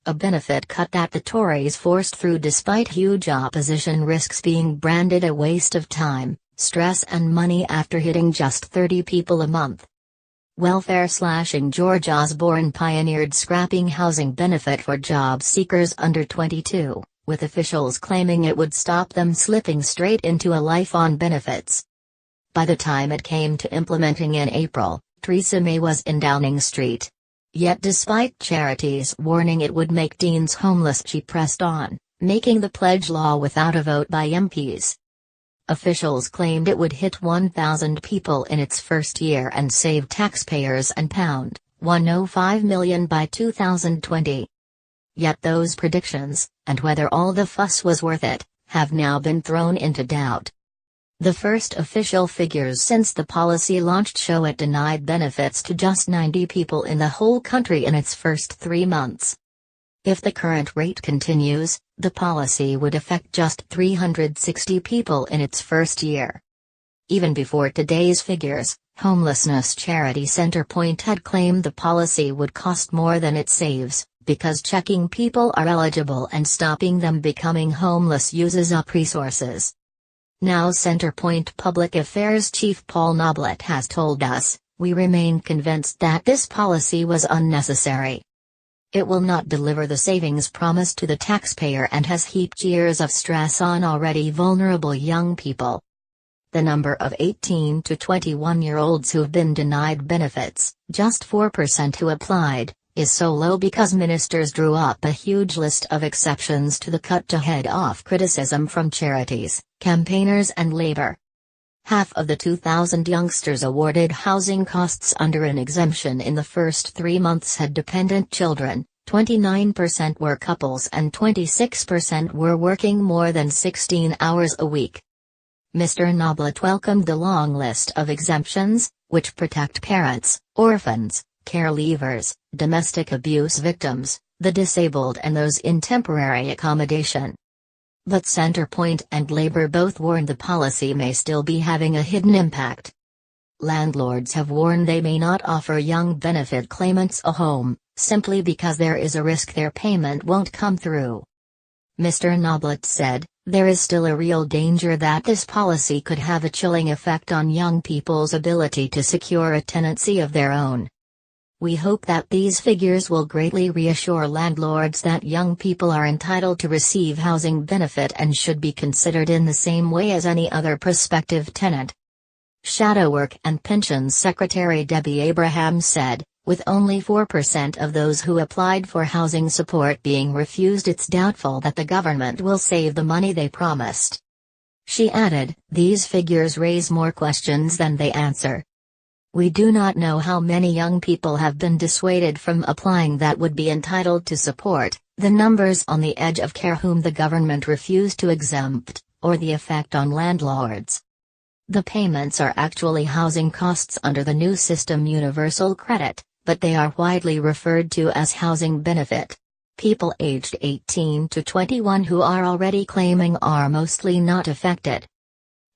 a benefit cut that the Tories forced through despite huge opposition risks being branded a waste of time, stress and money after hitting just 30 people a month. Welfare-slashing George Osborne pioneered scrapping housing benefit for job seekers under 22, with officials claiming it would stop them slipping straight into a life on benefits. By the time it came to implementing in April, Theresa May was in Downing Street. Yet despite charities warning it would make teens homeless, she pressed on, making the pledge law without a vote by MPs. Officials claimed it would hit 1,000 people in its first year and save taxpayers £105 million by 2020. Yet those predictions, and whether all the fuss was worth it, have now been thrown into doubt. The first official figures since the policy launched show it denied benefits to just 90 people in the whole country in its first 3 months. If the current rate continues, the policy would affect just 360 people in its first year. Even before today's figures, homelessness charity Centrepoint had claimed the policy would cost more than it saves, because checking people are eligible and stopping them becoming homeless uses up resources. Now Centrepoint Public Affairs Chief Paul Noblett has told us, "We remain convinced that this policy was unnecessary. It will not deliver the savings promised to the taxpayer and has heaped years of stress on already vulnerable young people." The number of 18 to 21-year-olds who've been denied benefits, just 4% who applied, is so low because ministers drew up a huge list of exceptions to the cut to head off criticism from charities, campaigners and labor. Half of the 2,000 youngsters awarded housing costs under an exemption in the first 3 months had dependent children, 29% were couples and 26% were working more than 16 hours a week. Mr. Noblett welcomed the long list of exemptions, which protect parents, orphans, care leavers, domestic abuse victims, the disabled and those in temporary accommodation. But Centrepoint and Labour both warned the policy may still be having a hidden impact. Landlords have warned they may not offer young benefit claimants a home, simply because there is a risk their payment won't come through. Mr. Noblett said, "There is still a real danger that this policy could have a chilling effect on young people's ability to secure a tenancy of their own. We hope that these figures will greatly reassure landlords that young people are entitled to receive housing benefit and should be considered in the same way as any other prospective tenant." Shadow Work and Pensions Secretary Debbie Abraham said, "With only 4% of those who applied for housing support being refused, it's doubtful that the government will save the money they promised." She added, "These figures raise more questions than they answer. We do not know how many young people have been dissuaded from applying that would be entitled to support, the numbers on the edge of care whom the government refused to exempt, or the effect on landlords. The payments are actually housing costs under the new system Universal Credit, but they are widely referred to as housing benefit. People aged 18 to 21 who are already claiming are mostly not affected."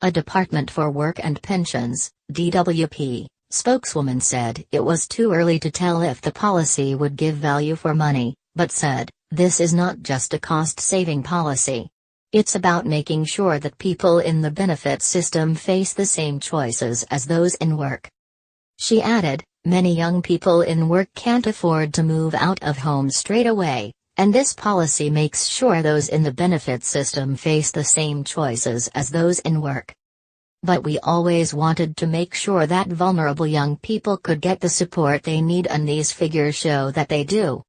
A Department for Work and Pensions, DWP, spokeswoman said it was too early to tell if the policy would give value for money, but said, "This is not just a cost-saving policy. It's about making sure that people in the benefit system face the same choices as those in work." She added, "Many young people in work can't afford to move out of home straight away, and this policy makes sure those in the benefit system face the same choices as those in work. But we always wanted to make sure that vulnerable young people could get the support they need, and these figures show that they do."